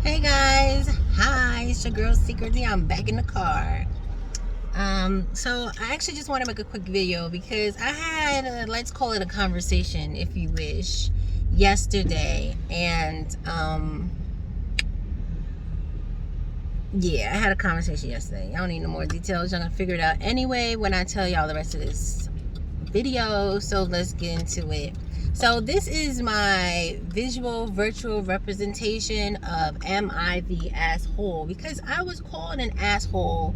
Hey guys, hi, it's your girl SeekretD. I'm back in the car. So I actually just want to make a quick video because I had let's call it a conversation, if you wish, yesterday, and yeah, I had a conversation yesterday. I don't need no more details. Y'all gonna figure it out anyway when I tell y'all the rest of this video. So let's get into it. So this is my visual virtual representation of am I the asshole, because I was called an asshole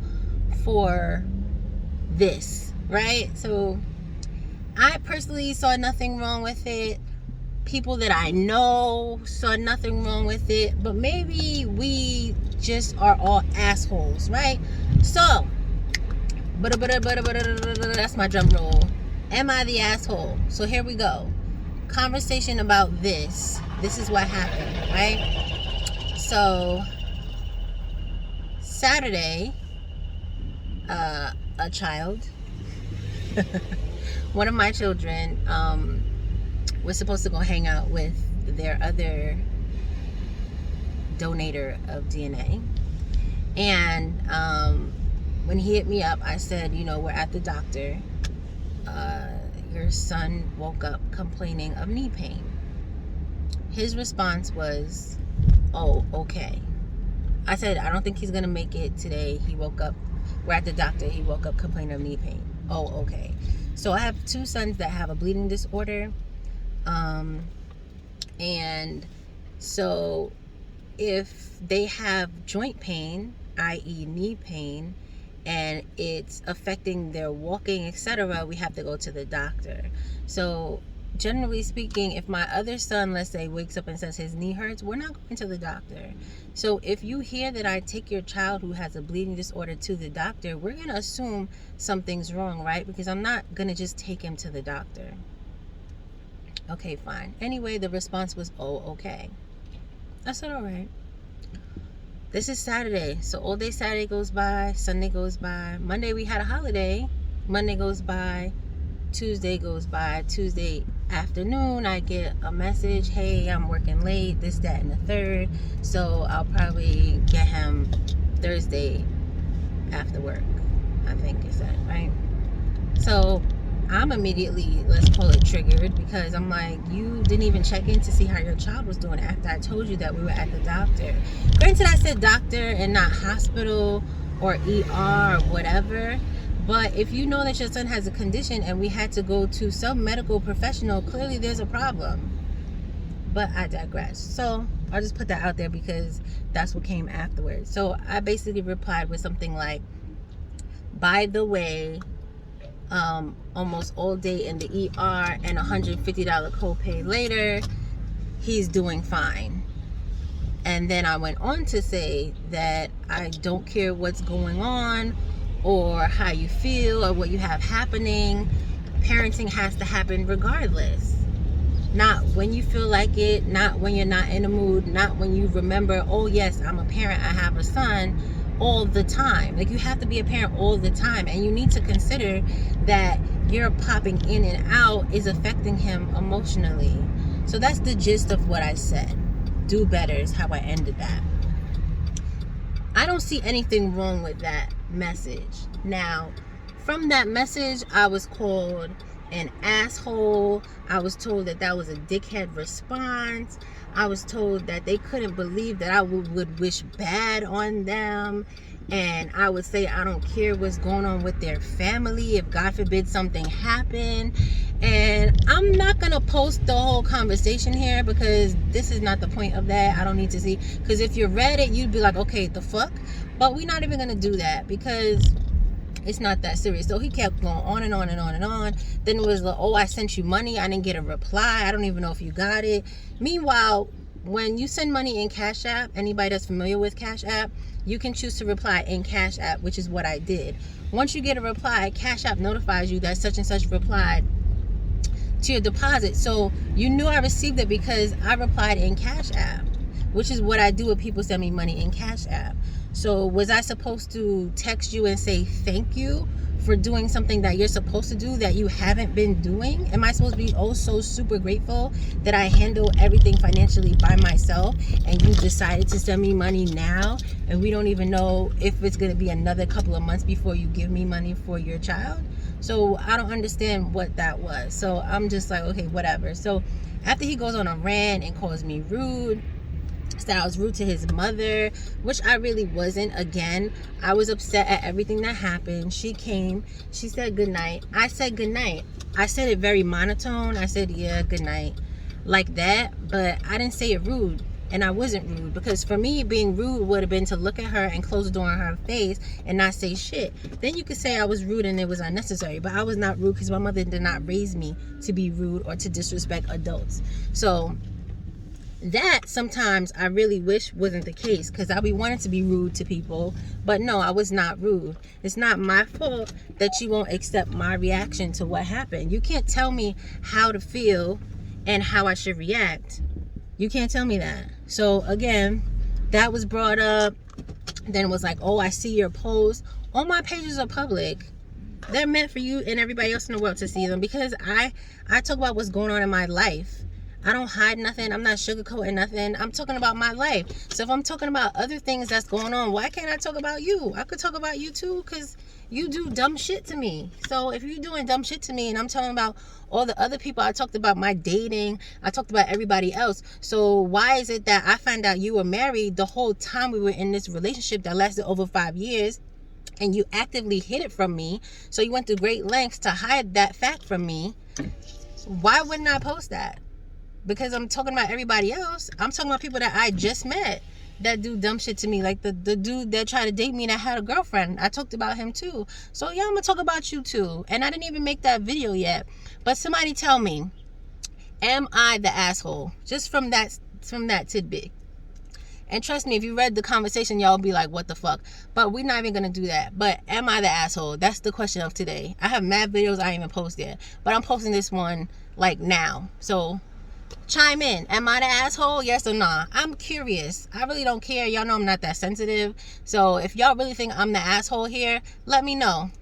for this, right? So I personally saw nothing wrong with it. People that I know saw nothing wrong with it, but maybe we just are all assholes, right? So that's my drum roll. Am I the asshole? So here we go. Conversation about this. This is what happened, right? So Saturday, a child, one of my children, was supposed to go hang out with their other donator of DNA, and when he hit me up, I said, we're at the doctor. Your son woke up complaining of knee pain. His response was, oh, okay. I said, I don't think he's gonna make it today. He woke up, we're at the doctor, he woke up complaining of knee pain. Oh, okay. So I have two sons that have a bleeding disorder. And so if they have joint pain, i.e. knee pain, and it's affecting their walking, etc., we have to go to the doctor. So generally speaking, if my other son, let's say, wakes up and says his knee hurts, we're not going to the doctor. So if you hear that I take your child who has a bleeding disorder to the doctor, we're going to assume something's wrong, right? Because I'm not going to just take him to the doctor. Okay, fine. Anyway, the response was, oh, okay. I said, all right. This is Saturday, so all day Saturday goes by, Sunday goes by, Monday we had a holiday, Monday goes by, Tuesday goes by. Tuesday afternoon I get a message, hey, I'm working late, this, that, and the third, so I'll probably get him Thursday after work, I think it said, right? So I'm immediately, let's call it, triggered, because I'm like, you didn't even check in to see how your child was doing after I told you that we were at the doctor. Granted, I said doctor and not hospital or ER or whatever, but if you know that your son has a condition and we had to go to some medical professional, clearly there's a problem. But I digress. So I'll just put that out there because that's what came afterwards. So I basically replied with something like, by the way, almost all day in the ER and $150 copay later, he's doing fine. And then I went on to say that I don't care what's going on or how you feel or what you have happening. Parenting has to happen regardless. Not when you feel like it, not when you're not in the mood, not when you remember, oh yes, I'm a parent, I have a son, all the time. Like, you have to be a parent all the time, and you need to consider that your popping in and out is affecting him emotionally. So that's the gist of what I said. Do better is how I ended that. I don't see anything wrong with that message. Now, from that message, I was called an asshole. I was told that that was a dickhead response. I was told that they couldn't believe that I would wish bad on them, and I would say I don't care what's going on with their family if God forbid something happened. And I'm not gonna post the whole conversation here because this is not the point of that. I don't need to see, because if you read it, you'd be like, okay, the fuck. But we're not even gonna do that because it's not that serious. So he kept going on and on and on and on. Then it was like, oh, I sent you money, I didn't get a reply, I don't even know if you got it. Meanwhile, when you send money in CashApp, anybody that's familiar with CashApp, you can choose to reply in CashApp, which is what I did. Once you get a reply, CashApp notifies you that such and such replied to your deposit. So you knew I received it because I replied in CashApp, which is what I do when people send me money in CashApp. So was I supposed to text you and say thank you for doing something that you're supposed to do that you haven't been doing? Am I supposed to be oh so super grateful that I handle everything financially by myself, and you decided to send me money now, and we don't even know if it's going to be another couple of months before you give me money for your child? So I don't understand what that was. So I'm just like, okay, whatever. So after he goes on a rant and calls me rude, said I was rude to his mother, which I really wasn't. Again, I was upset at everything that happened. She came, she said good night. I said good night. I said it very monotone. I said, yeah, good night, like that. But I didn't say it rude. And I wasn't rude, because for me, being rude would have been to look at her and close the door in her face and not say shit. Then you could say I was rude and it was unnecessary. But I was not rude, because my mother did not raise me to be rude or to disrespect adults. So that sometimes I really wish wasn't the case, because I be wanting to be rude to people, but no, I was not rude. It's not my fault that you won't accept my reaction to what happened. You can't tell me how to feel and how I should react. You can't tell me that. So again, that was brought up. Then it was like, oh, I see your posts. All my pages are public. They're meant for you and everybody else in the world to see them, because I talk about what's going on in my life. I don't hide nothing. I'm not sugarcoating nothing. I'm talking about my life. So if I'm talking about other things that's going on, why can't I talk about you? I could talk about you too, because you do dumb shit to me. So if you're doing dumb shit to me and I'm talking about all the other people, I talked about my dating, I talked about everybody else. So why is it that I found out you were married the whole time we were in this relationship that lasted over 5 years, and you actively hid it from me? So you went through great lengths to hide that fact from me. Why wouldn't I post that? Because I'm talking about everybody else. I'm talking about people that I just met that do dumb shit to me, like the dude that tried to date me that had a girlfriend. I talked about him too. So yeah, I'm gonna talk about you too. And I didn't even make that video yet. But somebody tell me, am I the asshole? Just from that tidbit. And trust me, if you read the conversation, y'all be like, what the fuck? But we're not even going to do that. But am I the asshole? That's the question of today. I have mad videos I ain't even post yet. But I'm posting this one like now. So chime in. Am I the asshole? Yes or nah? I'm curious. I really don't care. Y'all know I'm not that sensitive. So if y'all really think I'm the asshole here, let me know.